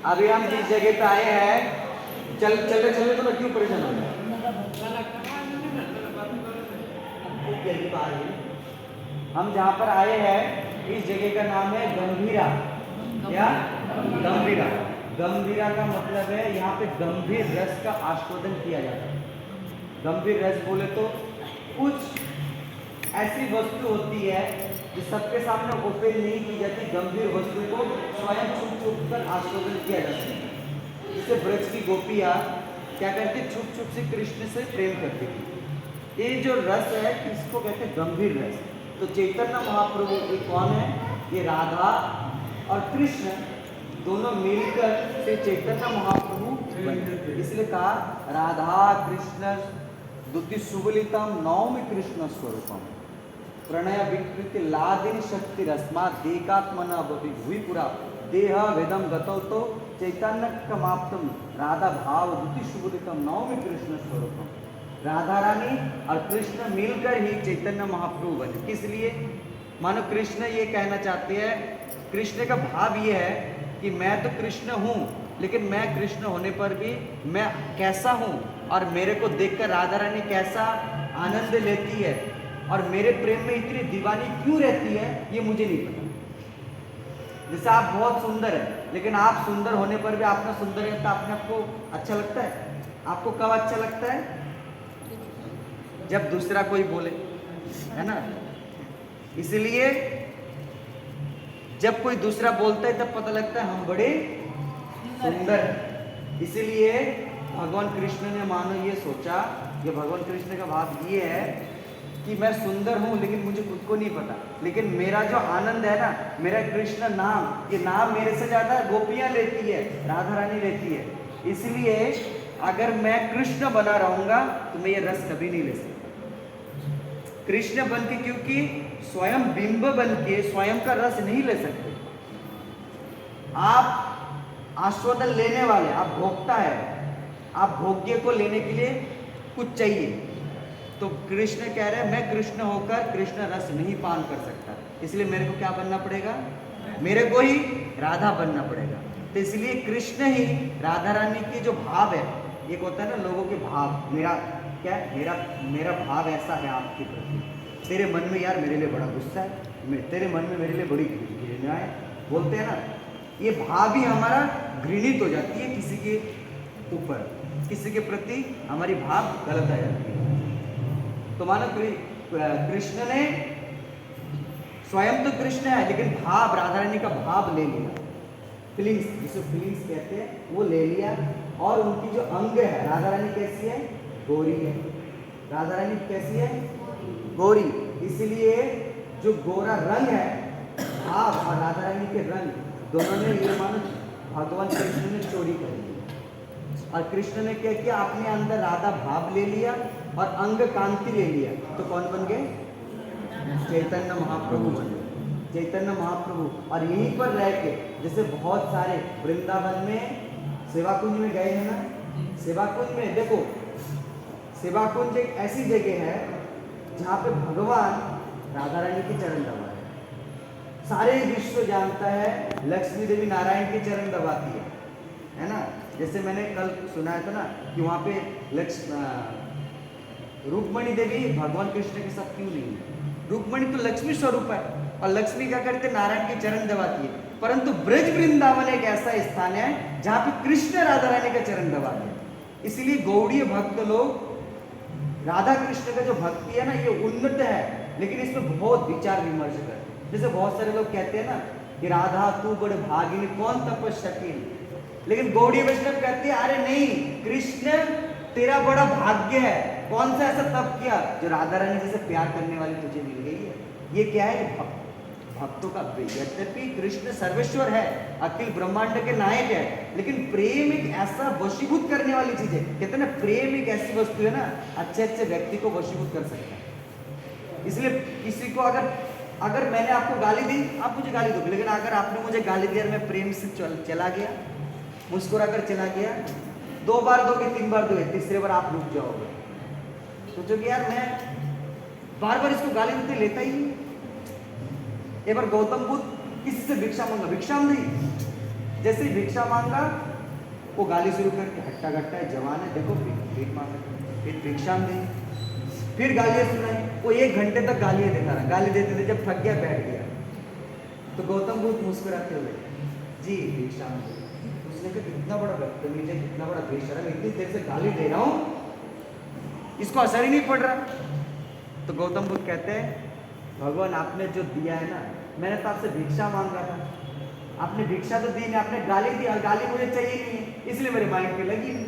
अभी हम जिस जगह पे आए हैं, चलते चलते तो क्यों परेशान हो रहे हैं? हम जहाँ पर आए हैं इस जगह का नाम है गंभीरा। क्या? गंभीरा। गंभीरा का मतलब है यहाँ पे गंभीर रस का आस्वादन किया जाता है। गंभीर रस बोले तो कुछ ऐसी वस्तु होती है जो सबके सामने ओपन नहीं की जाती, गंभीर वस्तु को स्वयं छुप छुप कर आस्वादन किया जाता है। जैसे ब्रज की गोपियाँ क्या करती, छुप छुप से कृष्ण से प्रेम करती थी। ये जो रस है इसको कहते हैं गंभीर रस। तो चैतन्य महाप्रभु ये कौन है? ये राधा और कृष्ण दोनों मिलकर से चैतन्य महाप्रभु बने। इसलिए कहा राधा कृष्ण द्वितीय सुबलितम नवमी कृष्ण स्वरूपम प्रणय विकृति लादिन शक्ति रस्मा देकात्मना भवि भूपुरा देह वेदम गतौ तो चैतन्य कमाप्तम राधा भाव द्वितीय सुबलितम नवमी कृष्ण स्वरूपम। राधा रानी और कृष्ण मिलकर ही चैतन्य महाप्रभु बने। किस लिए? मानो कृष्ण ये कहना चाहते हैं, कृष्ण का भाव ये है कि मैं तो कृष्ण हूँ, लेकिन मैं कृष्ण होने पर भी मैं कैसा हूँ और मेरे को देखकर राधा रानी कैसा आनंद लेती है और मेरे प्रेम में इतनी दीवानी क्यों रहती है ये मुझे नहीं पता। जैसे आप बहुत सुंदर है, लेकिन आप सुंदर होने पर भी आपका सुंदर है तो अपने आपको अच्छा लगता है? आपको कब अच्छा लगता है? जब दूसरा कोई बोले, है ना। इसलिए जब कोई दूसरा बोलता है तब पता लगता है हम बड़े सुंदर हैं। इसीलिए भगवान कृष्ण ने मानो ये सोचा, ये भगवान कृष्ण का भाव ये है कि मैं सुंदर हूँ लेकिन मुझे खुद को नहीं पता, लेकिन मेरा जो आनंद है ना, मेरा कृष्ण नाम, ये नाम मेरे से ज्यादा गोपियाँ लेती है, राधा रानी लेती है। इसलिए अगर मैं कृष्ण बना रहूंगा तो मैं ये रस कभी नहीं ले सकता। कृष्ण बन के, क्योंकि स्वयं बिंब बन के स्वयं का रस नहीं ले सकते। आप आस्वादन लेने वाले, आप भोक्ता है, आप भोग्य को लेने के लिए कुछ चाहिए। तो कृष्ण कह रहे हैं मैं कृष्ण होकर कृष्ण रस नहीं पान कर सकता, इसलिए मेरे को क्या बनना पड़ेगा? मेरे को ही राधा बनना पड़ेगा। तो इसलिए कृष्ण ही राधा रानी की जो भाव है, एक होता है ना लोगों के भाव, मेरा क्या, मेरा भाव ऐसा है आपके प्रति, तेरे मन में यार मेरे लिए बड़ा गुस्सा है, तेरे मन में मेरे लिए बड़ी घृणा है, बोलते हैं ना, ये भाव ही हमारा घृणित हो जाती है किसी के ऊपर, किसी के प्रति हमारी भाव गलत आ जाती है। तो मानो कृष्ण ने स्वयं तो कृष्ण है लेकिन भाव, राधा रानी का भाव ले लिया, फीलिंग्स, जिसे फीलिंग्स कहते हैं, वो ले लिया। और उनकी जो अंग है, राधा रानी कैसी है? गौरी है। राधा रानी कैसी है? गौरी। इसलिए जो गोरा रंग है, भाव और राधा रानी के रंग दोनों ने ये मानो भगवान कृष्ण ने चोरी कर ली। और कृष्ण ने क्या किया? अपने अंदर राधा भाव ले लिया और अंग कांति ले लिया। तो कौन बन गए? चैतन्य महाप्रभु बन गए। चैतन्य महाप्रभु। और यहीं पर रह के, जैसे बहुत सारे वृंदावन में सेवा कुंज में गए हैं ना, सेवा कुंज में देखो, सेवा कुंज एक ऐसी जगह है जहाँ पे भगवान राधा रानी के चरण दबा रहे हैं। सारे विश्व जानता है लक्ष्मी देवी नारायण के चरण दबाती है ना। जैसे मैंने कल सुनाया था ना कि वहाँ पे रुक्मणी देवी भगवान कृष्ण के साथ क्यों नहीं है? रुक्मणी तो लक्ष्मी स्वरूप है और लक्ष्मी क्या करते? नारायण के चरण दबाती है। परंतु ब्रज वृंदावन एक ऐसा स्थान है जहाँ पे कृष्ण राधा रानी का चरण दबाते हैं। इसलिए गौड़ीय भक्त लोग, राधा कृष्ण का जो भक्ति है ना, ये उन्नत है, लेकिन इसमें बहुत विचार विमर्श कर। जैसे बहुत सारे लोग कहते हैं ना कि राधा तू बड़े भागिनी, कौन तपस्या, लेकिन गौड़ीय वैष्णव कहते हैं अरे नहीं, कृष्ण तेरा बड़ा भाग्य है, कौन सा ऐसा तप किया जो राधा रानी जैसे प्यार करने वाली तुझे मिल गई है। ये क्या है? भक्तों का प्रेम। यद्यपि कृष्ण सर्वेश्वर है, अखिल ब्रह्मांड के नायक है, लेकिन प्रेम एक ऐसा वशीभूत करने वाली चीज है। कहते हैं ना, प्रेम एक ऐसी वस्तु है ना, अच्छे अच्छे व्यक्ति को वशीभूत कर सकता है। इसलिए किसी को अगर मैंने आपको गाली दी, आप मुझे गाली दोगे, लेकिन अगर आपने मुझे गाली दिया, मैं प्रेम से चला गया, मुस्कुरा कर चला गया, 2 बार दोगे, 3 बार दोगे, तीसरे बार आप रुक जाओगे, सोचोगे यार मैं बार बार इसको गाली देते लेता ही नहीं। एक बार गौतम बुद्ध किसी से भिक्षा मांगा, भिक्षा नहीं। जैसे ही भिक्षा मांगा वो गाली शुरू करके, हट्टा कट्टा है, जवान है, देखो भीख मांगा, फिर भिक्षा नहीं, फिर गालियाँ सुनाई। वो 1 घंटे तक गालियाँ देता रहा, गाली देते थे, जब थक गया बैठ गया। तो गौतम बुद्ध मुस्कुराते हुए, जी भिक्षा नहीं। उसने कहा कितना बड़ा बदतमीज है, कितना बड़ा बेशरम, इतनी देर से गाली दे रहा हूँ, इसको असर ही नहीं पड़ रहा। तो गौतम बुद्ध कहते हैं, भगवान आपने जो दिया है ना, मैंने तो आपसे भिक्षा मांगा था, आपने भिक्षा तो दी नहीं, आपने गाली दी, और गाली मुझे चाहिए नहीं है, इसलिए मेरे माइंड पे लगी नहीं।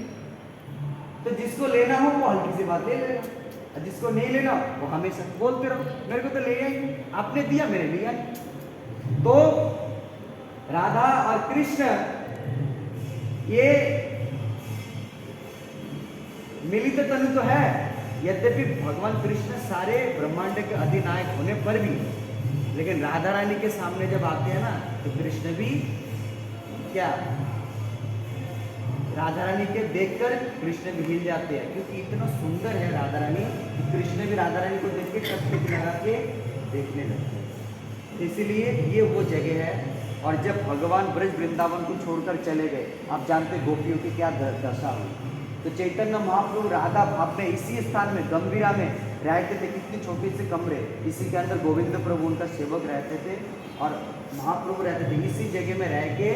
तो जिसको लेना हो वो हल्की सी बात ले लेना, और जिसको नहीं लेना वो हमेशा बोलते रहो, मेरे को तो लेना ही नहीं, आपने दिया मैंने लिया नहीं। तो राधा और कृष्ण ये मिलित तनु तो है, यद्यपि भगवान कृष्ण सारे ब्रह्मांड के अधिनायक होने पर भी, लेकिन राधा रानी के सामने जब आते हैं ना, तो कृष्ण भी क्या, राधा रानी के देखकर कृष्ण भी हिल जाते हैं, क्योंकि इतना सुंदर है राधा रानी कि कृष्ण भी राधा रानी को देख के टक लगा के देखने लगते हैं। इसीलिए ये वो जगह है। और जब भगवान ब्रज वृंदावन को छोड़कर चले गए, आप जानते गोपियों की क्या दशा हुई। तो चैतन्य महाप्रभु राधा भाव में इसी स्थान में गंभीरा में रहते थे, कितने छोटे से कमरे, इसी के अंदर गोविंद प्रभु उनका सेवक रहते थे और महाप्रभु रहते थे। इसी जगह में रह के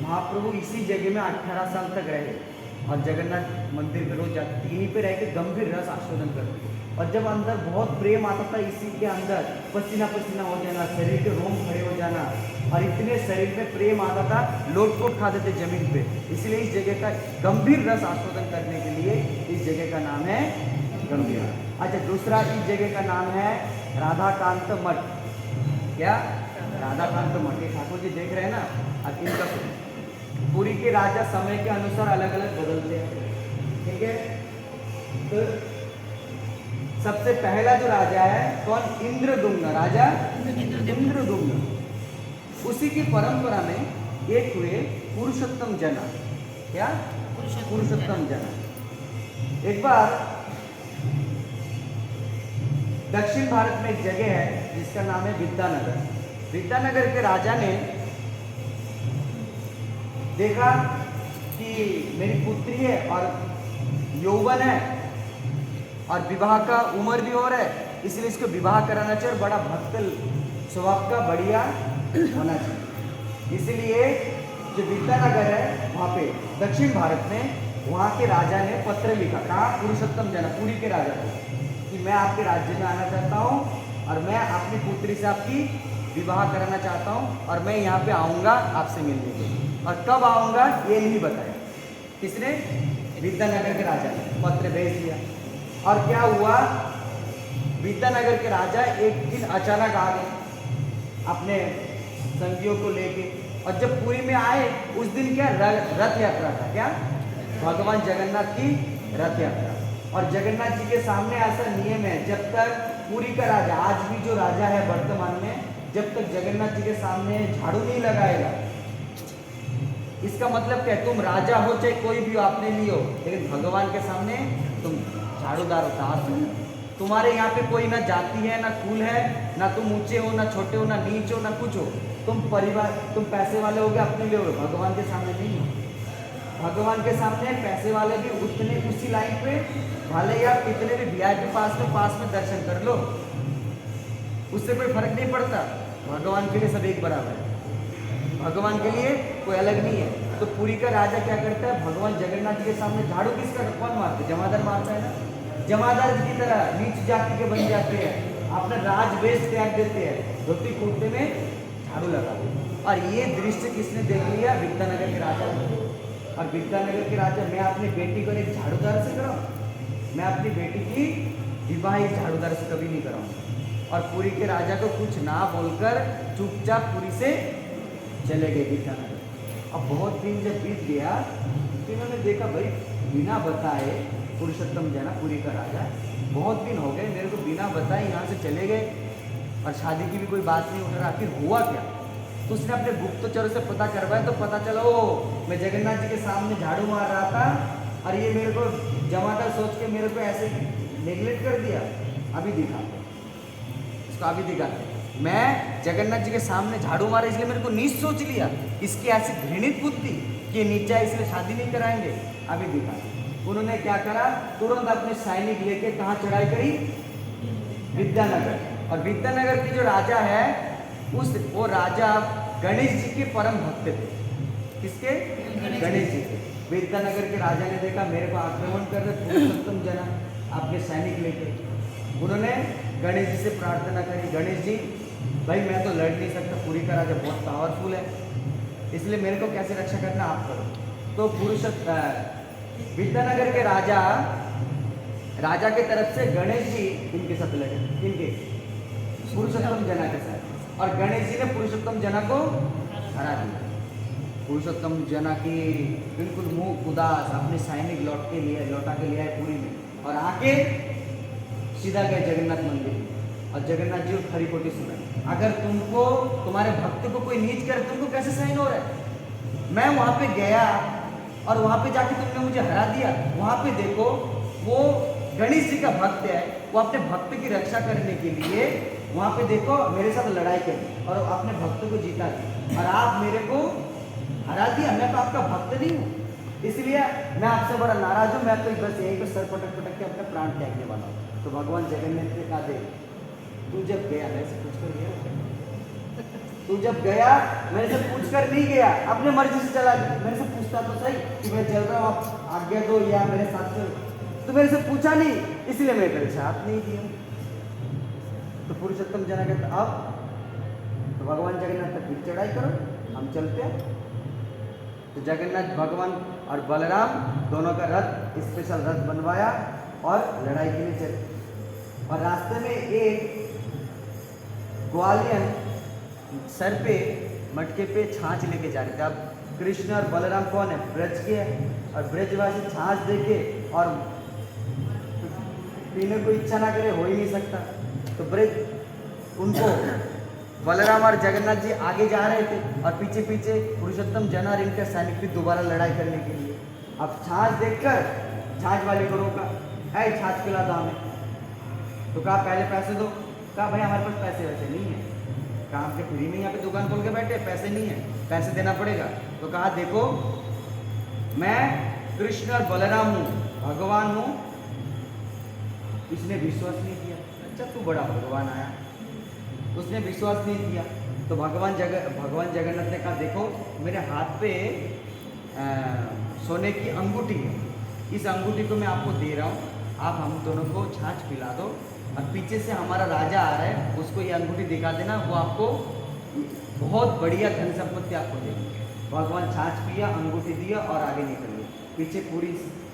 महाप्रभु इसी जगह में 18 साल तक रहे, और जगन्नाथ मंदिर में रोज जाते, यहीं पे रह के गंभीर रस आस्वादन करते। और जब अंदर बहुत प्रेम आता था, इसी के अंदर पसीना पसीना हो जाना, शरीर के रोम खड़े हो जाना, और इतने शरीर में प्रेम आता था, लोट-पोट खाते थे जमीन पे। इसलिए इस जगह का गंभीर रस आस्वादन करने के लिए इस जगह का नाम है गंभीरा। अच्छा, दूसरा इस जगह का नाम है राधाकांत मठ। क्या? राधाकांत मठ। ये ठाकुर जी देख रहे हैं ना, अब इनका पुरी के राजा समय के अनुसार अलग अलग बदलते हैं, ठीक है। तो सबसे पहला जो राजा है कौन? इंद्रदुम्न, राजा इंद्रदुम्न। उसी की परंपरा में एक हुए पुरुषोत्तम जना। क्या? पुरुषोत्तम जना। एक बार दक्षिण भारत में एक जगह है जिसका नाम है विद्यानगर। विद्यानगर के राजा ने देखा कि मेरी पुत्री है और यौवन है और विवाह का उम्र भी हो रहा है, इसलिए इसको विवाह कराना चाहिए और बड़ा भक्त स्वभाव का बढ़िया होना चाहिए। इसलिए जो विद्यानगर है वहाँ पे दक्षिण भारत में, वहाँ के राजा ने पत्र लिखा। कहा? पुरुषोत्तम जना, पुरी के राजा को, कि मैं आपके राज्य में आना चाहता हूँ और मैं अपनी पुत्री से आपकी विवाह कराना चाहता हूँ और मैं यहाँ पे आऊँगा आपसे मिलने के लिए, और कब आऊँगा ये नहीं बताया। किसने? विद्यानगर के राजा ने पत्र भेज दिया। और क्या हुआ? विद्यानगर के राजा एक दिन अचानक आ गए अपने संगियों को लेके, और जब पुरी में आए उस दिन क्या रथ यात्रा था। क्या? भगवान जगन्नाथ की रथ यात्रा। और जगन्नाथ जी के सामने ऐसा नियम है, जब तक पुरी का राजा, आज भी जो राजा है वर्तमान में, जब तक जगन्नाथ जी के सामने झाड़ू नहीं लगाएगा, इसका मतलब क्या? तुम राजा हो चाहे कोई भी हो, आपने नहीं हो, लेकिन भगवान के सामने तुम झाड़ूदार होता है। तुम्हारे यहाँ पे कोई ना जाति है ना कुल है, ना तुम ऊंचे हो ना छोटे हो ना नीच हो ना कुछ हो, तुम परिवार, तुम पैसे वाले हो गए अपने लिए हो, भगवान के सामने नहीं हो। भगवान के सामने पैसे वाले भी उतने उसी लाइन पे, भले ही आप कितने भी वीआईपी पास में दर्शन कर लो, उससे कोई फर्क नहीं पड़ता। भगवान के लिए सब एक बराबर है, भगवान के लिए कोई अलग नहीं है। तो पुरी का राजा क्या करता है? भगवान जगन्नाथ जी के सामने झाड़ू किसका? कौन मारता है? जमादार मारता है ना। जमादार जी की तरह नीच जाति के बन जाते हैं, अपना राज वेश त्याग देते हैं, धोती कुर्ते में झाड़ू लगा देते। और ये दृश्य किसने देख लिया? विद्यानगर के राजा ने। और विद्यानगर के राजा, मैं अपनी बेटी को एक झाड़ूदार से कराऊं, मैं अपनी बेटी की विवाह एक झाड़ूदार से कभी नहीं कराऊंगा। और पुरी के राजा को कुछ ना बोलकर चुपचाप पुरी से चले गए विद्यानगर। अब बहुत दिन जब बीत गया तो इन्होंने देखा, भाई बिना बताए पुरुषोत्तम जना, पुरी का राजा, बहुत दिन हो गए मेरे को बिना बताए यहाँ से चले गए और शादी की भी कोई बात नहीं उठ रहा, आखिर हुआ क्या? तो उसने अपने गुप्तचरों से पता करवाया, तो पता चला ओ मैं जगन्नाथ जी के सामने झाड़ू मार रहा था और ये मेरे को जमादार सोच के मेरे को ऐसे नेग्लेक्ट कर दिया। अभी दिखाते इसको, अभी दिखाते। मैं जगन्नाथ जी के सामने झाड़ू मारा इसलिए मेरे को नीच सोच लिया, इसकी ऐसी घृणित बुद्धि कि नीचा इसलिए शादी नहीं कराएंगे। अभी दिखा उन्होंने क्या करा, तुरंत अपने सैनिक लेके कहाँ चढ़ाई करी, विद्यानगर। और विद्यानगर की जो राजा है वो राजा गणेश जी के परम भक्त थे। किसके? गणेश जी के। विद्यानगर के राजा ने देखा मेरे को आक्रमण कर रहे पुरुषोत्तम जना आपके सैनिक लेके, उन्होंने गणेश जी से प्रार्थना करी, गणेश जी भाई मैं तो लड़ नहीं सकता, पुरी का राजा बहुत पावरफुल है, इसलिए मेरे को कैसे रक्षा करना आप करो। तो विद्यानगर के राजा के तरफ से गणेश जी इनके साथ लड़े, इनके पुरुषोत्तम जना के साथ, और गणेश जी ने पुरुषोत्तम जना को हरा दिया। पुरुषोत्तम जना की बिल्कुल मुंह उदास अपने सैनिक लौटा के लिए आए पुरी में, और आके सीधा गए जगन्नाथ मंदिर। और जगन्नाथ जी को खरी खोटी सुनाई, अगर तुमको तुम्हारे भक्त को कोई नीच करे तुमको कैसे सहन हो रहा है? मैं वहाँ पे गया और वहाँ पे जाके तुमने मुझे हरा दिया। वहाँ पे देखो वो गणेश जी का भक्त है, वो अपने भक्त की रक्षा करने के लिए वहाँ पे देखो मेरे साथ लड़ाई करी और अपने भक्त को जीता दिया, और आप मेरे को हरा दिया। मैं तो आपका भक्त नहीं हूँ, इसलिए मैं आपसे बड़ा नाराज हूँ, मैं तो बस यहीं पर सर पटक पटक के अपना प्राण त्यागने वाला हूँ। तो भगवान जगन्नाथ ने कहा दे, तू जब गया मेरे से पूछ कर गया, तू जब गया मेरे से पूछ कर नहीं गया, अपने मर्जी से चला गया। मेरे से पूछता तो सही कि मैं चल रहा हूँ, आप आज्ञा दो या मेरे साथ चलो, तो मेरे से पूछा नहीं, इसलिए मैं तेरे साथ नहीं दिया। तो पुरुषोत्तम जना कहता अब तो भगवान जगन्नाथ तक फिर चढ़ाई करो, हम चलते हैं। तो जगन्नाथ भगवान और बलराम दोनों का रथ, स्पेशल रथ बनवाया और लड़ाई के लिए चले। और रास्ते में एक ग्वालियन सर पे मटके पे छाछ लेके जा रहे थे। अब कृष्ण और बलराम कौन है? ब्रज के हैं, और ब्रजवासी छाछ देके और पीने को इच्छा ना करे हो ही नहीं सकता। तो ब्रज उनको बलराम और जगन्नाथ जी आगे जा रहे थे और पीछे पीछे पुरुषोत्तम जना और इनके सैनिक भी दोबारा लड़ाई करने के लिए। अब छाछ देखकर छाछ वाले को रोका, है छाछ पिला दो हमें। तो कहा पहले पैसे दो। कहा भाई हमारे पास पैसे वैसे नहीं है। कहा आपके फ्री में यहाँ पे दुकान खोल के बैठे, पैसे नहीं है, पैसे देना पड़ेगा। तो कहा देखो मैं कृष्ण और बलराम हूँ, भगवान हूँ। इसने विश्वास नहीं किया। अच्छा तू बड़ा भगवान आया, उसने विश्वास नहीं किया। तो भगवान जगन्नाथ ने कहा देखो मेरे हाथ पे सोने की अंगूठी है, इस अंगूठी को मैं आपको दे रहा हूँ, आप हम दोनों को छाछ पिला दो, और पीछे से हमारा राजा आ रहा है उसको ये अंगूठी दिखा देना, वो आपको बहुत बढ़िया धन संपत्ति आपको देगी। भगवान छाछ पिया, अंगूठी दिया और आगे निकल गए। पीछे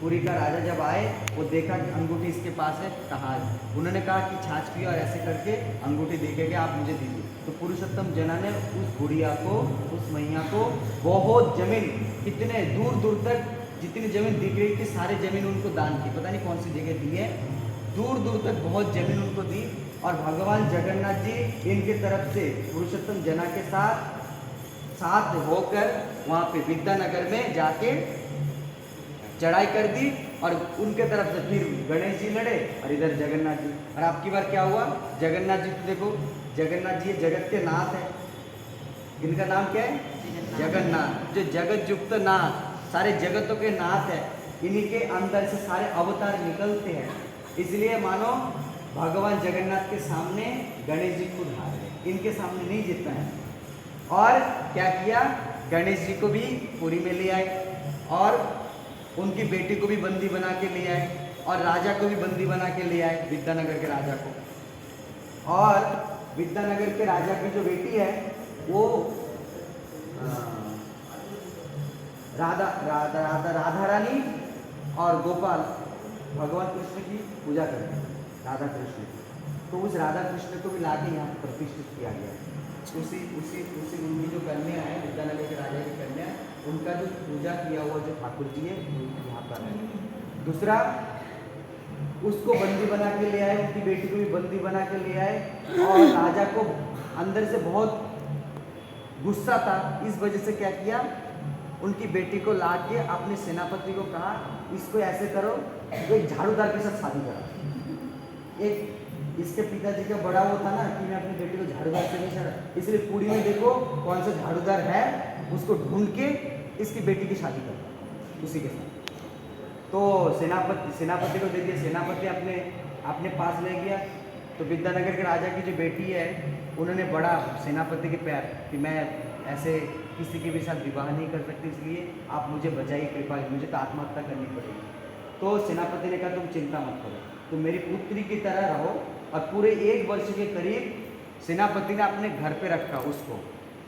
पुरी का राजा जब आए वो देखा कि अंगूठी इसके पास है, कहा उन्होंने कहा कि छाछ पिया, और ऐसे करके अंगूठी देखेंगे आप मुझे दीजिए। तो पुरुषोत्तम जना ने उस बुढ़िया को, उस मैया को बहुत जमीन, कितने दूर दूर तक जितनी जमीन दिख रही थी सारी जमीन उनको दान की, पता नहीं कौन सी जगह दी है, दूर दूर तक बहुत जमीन उनको दी। और भगवान जगन्नाथ जी इनके तरफ से पुरुषोत्तम जना के साथ होकर वहाँ पे विद्यानगर में जाके चढ़ाई कर दी, और उनके तरफ से फिर गणेश जी लड़े और इधर जगन्नाथ जी। और आपकी बार क्या हुआ? जगन्नाथ जी, देखो जगन्नाथ जी जगत के नाथ है। इनका नाम क्या है? जगन्नाथ, जो जगत युक्त नाथ, सारे जगतों के नाथ है। इन्हीं के अंदर से सारे अवतार निकलते हैं, इसलिए मानो भगवान जगन्नाथ के सामने गणेश जी खुद हार गए, इनके सामने नहीं जीतना है। और क्या किया? गणेश जी को भी पुरी में ले आए, और उनकी बेटी को भी बंदी बना के ले आए, और राजा को भी बंदी बना के ले आए, विद्यानगर के राजा को। और विद्यानगर के राजा की जो बेटी है वो राधा रानी और गोपाल भगवान कृष्ण की पूजा करते हैं, राधा कृष्ण की। तो उस राधा कृष्ण को भी लाके यहाँ पर प्रतिष्ठित किया गया। उसी उनकी जो कन्या है, विद्यानगर के राजा की कन्या, उनका जो पूजा किया हुआ जो ठाकुर जी है यहाँ पर है। दूसरा, उसको बंदी बना के ले आए, उनकी बेटी को भी बंदी बना के ले आए, और राजा को अंदर से बहुत गुस्सा था, इस वजह से क्या किया, उनकी बेटी को ला के अपने सेनापति को कहा इसको ऐसे करो, एक झाड़ूदार के साथ शादी करा, एक इसके पिताजी का बड़ा वो था ना कि मैं अपनी बेटी को झाड़ूदार से नहीं छाड़ा, इसलिए पुरी में देखो कौन सा झाड़ूदार है, उसको ढूंढ के इसकी बेटी की शादी करता उसी के साथ। तो सेनापति को देखिए, सेनापति अपने पास ले गया। तो विद्यानगर के राजा की जो बेटी है उन्होंने बड़ा सेनापति के पैर कि मैं ऐसे किसी के भी साथ विवाह नहीं कर सकती, इसलिए आप मुझे बचाइए, कृपा, मुझे तो आत्महत्या करनी पड़ेगी। तो सेनापति ने कहा तुम चिंता मत करो, तुम मेरी पुत्री की तरह रहो। और पूरे 1 वर्ष के करीब सेनापति ने अपने घर पे रखा उसको,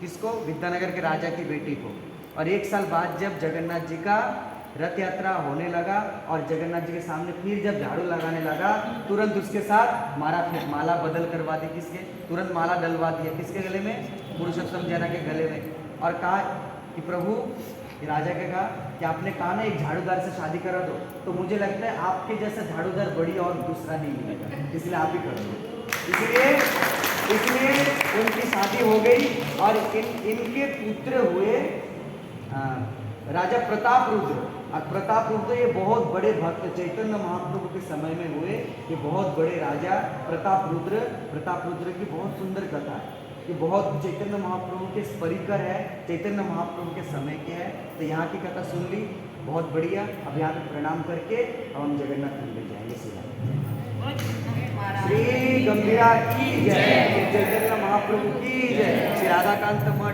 किसको, विद्यानगर के राजा की बेटी को। और 1 साल बाद जब जगन्नाथ जी का रथ यात्रा होने लगा और जगन्नाथ जी के सामने फिर जब झाड़ू लगाने लगा, तुरंत उसके साथ माला बदल करवा दी, किसके, तुरंत माला डलवा दिया, किसके गले में, पुरुषोत्तम जना के गले में। और कहा कि प्रभु, राजा के कहा कि आपने कहा ना एक झाड़ूदार से शादी करा दो, तो मुझे लगता है आपके जैसा झाड़ूदार बड़ी और दूसरा नहीं मिलेगा, इसलिए आप ही कर दो। इसलिए उनकी शादी हो गई और इनके पुत्र हुए राजा प्रताप रुद्र। और प्रताप रुद्र ये बहुत बड़े भक्त चैतन्य महाप्रभु के समय में हुए, ये बहुत बड़े राजा प्रताप रुद्र की बहुत सुंदर कथा है, ये बहुत चैतन्य महाप्रभु के परिकर है, चैतन्य महाप्रभु के समय के है। तो यहाँ की कथा सुन ली, बहुत बढ़िया। अब यहाँ पे प्रणाम करके हम जगन्नाथ मंदिर जाएंगे सीधा। श्री गंभीरा की जय, चैतन्य महाप्रभु की जय, श्री राधाकांत मठ